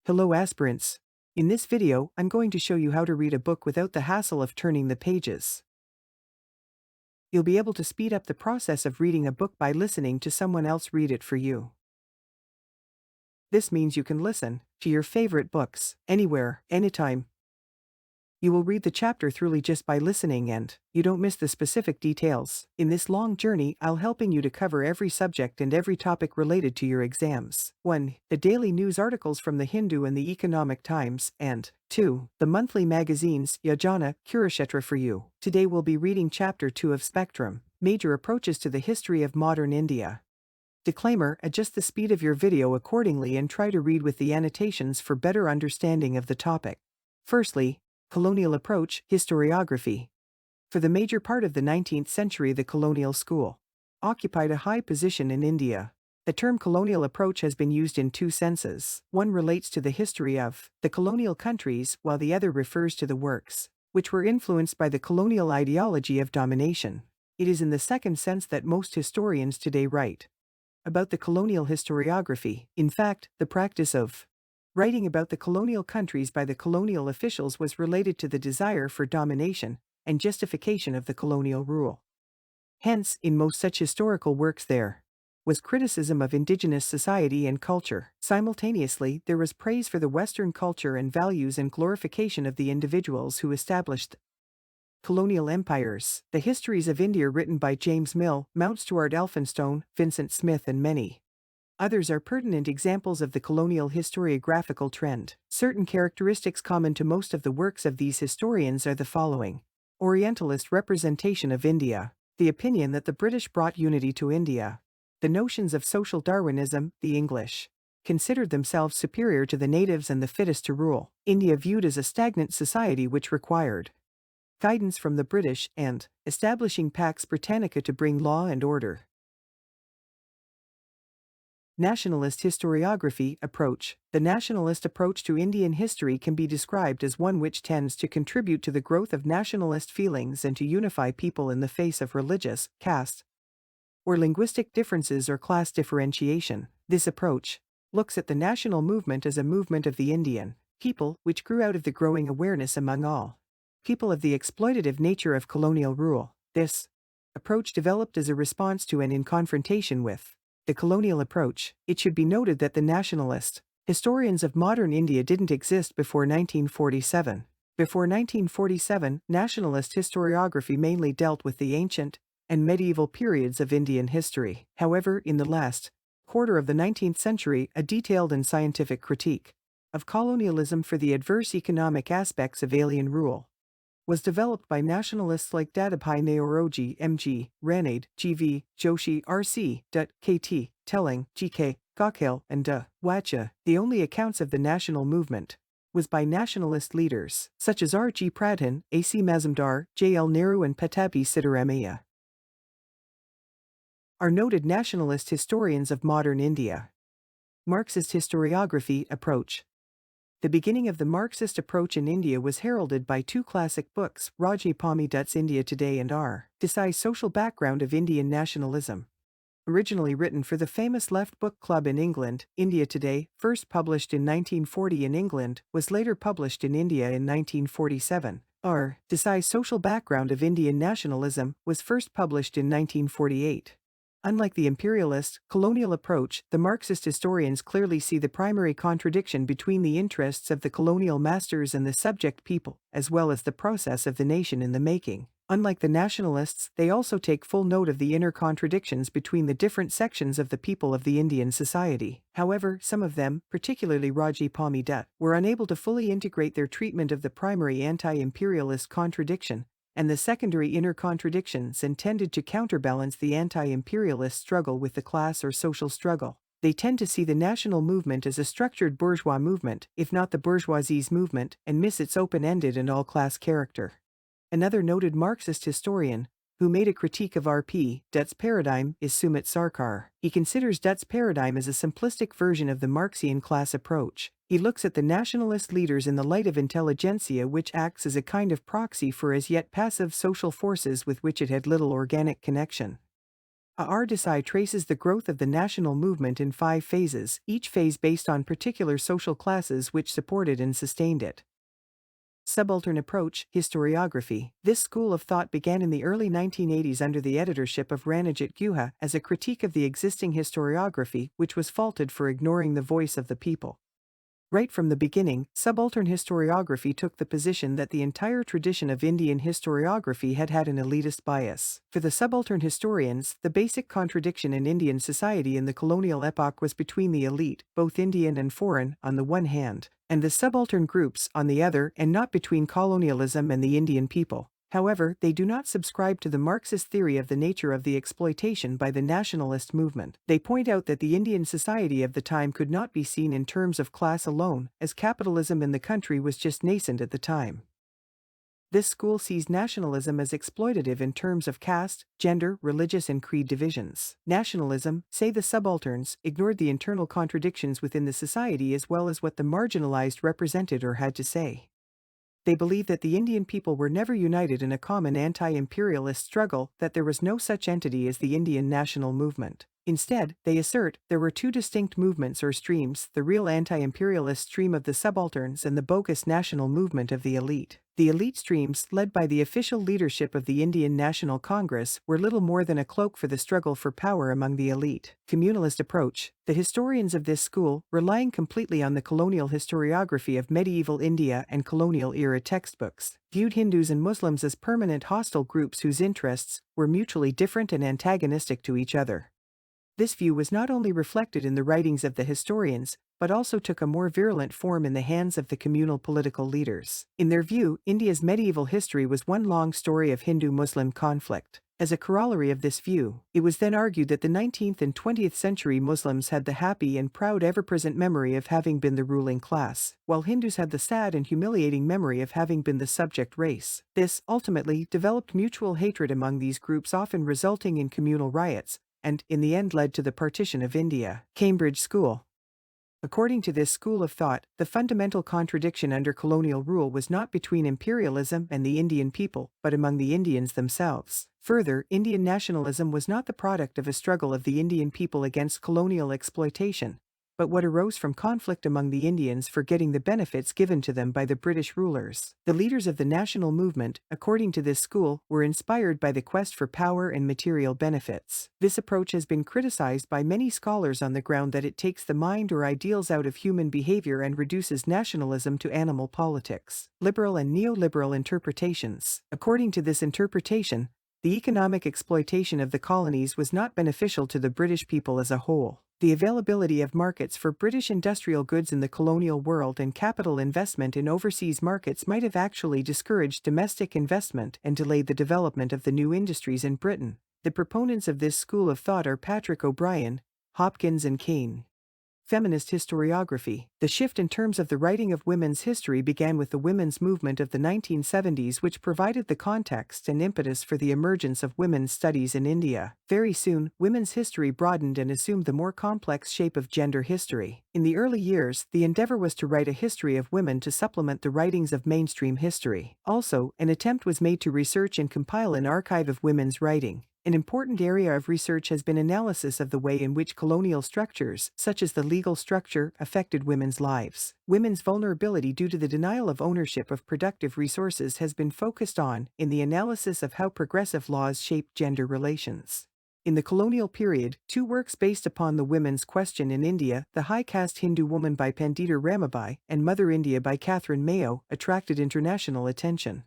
Hello aspirants. In this video, I'm going to show you how to read a book without the hassle of turning the pages. You'll be able to speed up the process of reading a book by listening to someone else read it for you. This means you can listen to your favorite books anywhere, anytime. You will read the chapter thoroughly just by listening and you don't miss the specific details. In this long journey, I'll helping you to cover every subject and every topic related to your exams. 1. The daily news articles from the Hindu and the Economic Times, and 2. The monthly magazines, Yojana, Kurushetra for you. Today we'll be reading Chapter 2 of Spectrum, Major Approaches to the History of Modern India. Declaimer: adjust the speed of your video accordingly and try to read with the annotations for better understanding of the topic. Firstly, colonial approach, historiography. For the major part of the 19th century, the colonial school occupied a high position in India. The term colonial approach has been used in two senses. One relates to the history of the colonial countries, while the other refers to the works which were influenced by the colonial ideology of domination. It is in the second sense that most historians today write about the colonial historiography. In fact, the practice of writing about the colonial countries by the colonial officials was related to the desire for domination and justification of the colonial rule. Hence, in most such historical works there was criticism of indigenous society and culture. Simultaneously, there was praise for the Western culture and values and glorification of the individuals who established colonial empires. The histories of India written by James Mill, Mount Stuart Elphinstone, Vincent Smith and many others are pertinent examples of the colonial historiographical trend. Certain characteristics common to most of the works of these historians are the following. Orientalist representation of India. The opinion that the British brought unity to India. The notions of social Darwinism. The English considered themselves superior to the natives and the fittest to rule. India viewed as a stagnant society which required guidance from the British, and establishing Pax Britannica to bring law and order. Nationalist historiography approach. The nationalist approach to Indian history can be described as one which tends to contribute to the growth of nationalist feelings and to unify people in the face of religious, caste, or linguistic differences or class differentiation. This approach looks at the national movement as a movement of the Indian people, which grew out of the growing awareness among all people of the exploitative nature of colonial rule. This approach developed as a response to and in confrontation with the colonial approach. It should be noted that the nationalist historians of modern India didn't exist before 1947. Before 1947, nationalist historiography mainly dealt with the ancient and medieval periods of Indian history. However, in the last quarter of the 19th century, a detailed and scientific critique of colonialism for the adverse economic aspects of alien rule was developed by nationalists like Dadabhai Naoroji, M.G., Ranade, G.V., Joshi, R.C., Dutt, K.T., Telling, G.K., Gokhale, and De Wacha. The only accounts of the national movement was by nationalist leaders, such as R.G. Pradhan, A.C. Mazumdar, J.L. Nehru and Patabi Sitaramaiah, are noted nationalist historians of modern India. Marxist historiography approach. The beginning of the Marxist approach in India was heralded by two classic books, Rajni Pami Dutt's India Today and R. Desai's Social Background of Indian Nationalism. Originally written for the famous Left Book Club in England, India Today, first published in 1940 in England, was later published in India in 1947. R. Desai's Social Background of Indian Nationalism was first published in 1948. Unlike the imperialist, colonial approach, the Marxist historians clearly see the primary contradiction between the interests of the colonial masters and the subject people, as well as the process of the nation in the making. Unlike the nationalists, they also take full note of the inner contradictions between the different sections of the people of the Indian society. However, some of them, particularly Raji Pami Dutt, were unable to fully integrate their treatment of the primary anti-imperialist contradiction and the secondary inner contradictions and tended to counterbalance the anti-imperialist struggle with the class or social struggle. They tend to see the national movement as a structured bourgeois movement, if not the bourgeoisie's movement, and miss its open-ended and all-class character. Another noted Marxist historian, who made a critique of R.P. Dutt's paradigm, is Sumit Sarkar. He considers Dutt's paradigm as a simplistic version of the Marxian class approach. He looks at the nationalist leaders in the light of intelligentsia, which acts as a kind of proxy for as yet passive social forces with which it had little organic connection. Desai traces the growth of the national movement in 5 phases, each phase based on particular social classes which supported and sustained it. Subaltern approach, historiography. This school of thought began in the early 1980s under the editorship of Ranajit Guha as a critique of the existing historiography, which was faulted for ignoring the voice of the people. Right from the beginning, subaltern historiography took the position that the entire tradition of Indian historiography had had an elitist bias. For the subaltern historians, the basic contradiction in Indian society in the colonial epoch was between the elite, both Indian and foreign, on the one hand, and the subaltern groups, on the other, and not between colonialism and the Indian people. However, they do not subscribe to the Marxist theory of the nature of the exploitation by the nationalist movement. They point out that the Indian society of the time could not be seen in terms of class alone, as capitalism in the country was just nascent at the time. This school sees nationalism as exploitative in terms of caste, gender, religious and creed divisions. Nationalism, say the subalterns, ignored the internal contradictions within the society as well as what the marginalized represented or had to say. They believe that the Indian people were never united in a common anti-imperialist struggle, that there was no such entity as the Indian national movement. Instead, they assert, there were 2 distinct movements or streams, the real anti-imperialist stream of the subalterns and the bogus national movement of the elite. The elite streams, led by the official leadership of the Indian National Congress, were little more than a cloak for the struggle for power among the elite. Communalist approach. The historians of this school, relying completely on the colonial historiography of medieval India and colonial-era textbooks, viewed Hindus and Muslims as permanent hostile groups whose interests were mutually different and antagonistic to each other. This view was not only reflected in the writings of the historians, but also took a more virulent form in the hands of the communal political leaders. In their view, India's medieval history was one long story of Hindu-Muslim conflict. As a corollary of this view, it was then argued that the 19th and 20th century Muslims had the happy and proud ever-present memory of having been the ruling class, while Hindus had the sad and humiliating memory of having been the subject race. This, ultimately, developed mutual hatred among these groups, often resulting in communal riots, and, in the end, led to the partition of India. Cambridge School. According to this school of thought, the fundamental contradiction under colonial rule was not between imperialism and the Indian people, but among the Indians themselves. Further, Indian nationalism was not the product of a struggle of the Indian people against colonial exploitation, but what arose from conflict among the Indians for getting the benefits given to them by the British rulers. The leaders of the national movement, according to this school, were inspired by the quest for power and material benefits. This approach has been criticized by many scholars on the ground that it takes the mind or ideals out of human behavior and reduces nationalism to animal politics. Liberal and neoliberal interpretations. According to this interpretation, the economic exploitation of the colonies was not beneficial to the British people as a whole. The availability of markets for British industrial goods in the colonial world and capital investment in overseas markets might have actually discouraged domestic investment and delayed the development of the new industries in Britain. The proponents of this school of thought are Patrick O'Brien, Hopkins and Kane. Feminist historiography. The shift in terms of the writing of women's history began with the women's movement of the 1970s, which provided the context and impetus for the emergence of women's studies in India. Very soon, women's history broadened and assumed the more complex shape of gender history. In the early years, the endeavor was to write a history of women to supplement the writings of mainstream history. Also, an attempt was made to research and compile an archive of women's writing. An important area of research has been analysis of the way in which colonial structures, such as the legal structure, affected women's lives. Women's vulnerability due to the denial of ownership of productive resources has been focused on in the analysis of how progressive laws shape gender relations. In the colonial period, 2 works based upon the women's question in India, The High Caste Hindu Woman by Pandita Ramabai and Mother India by Catherine Mayo, attracted international attention.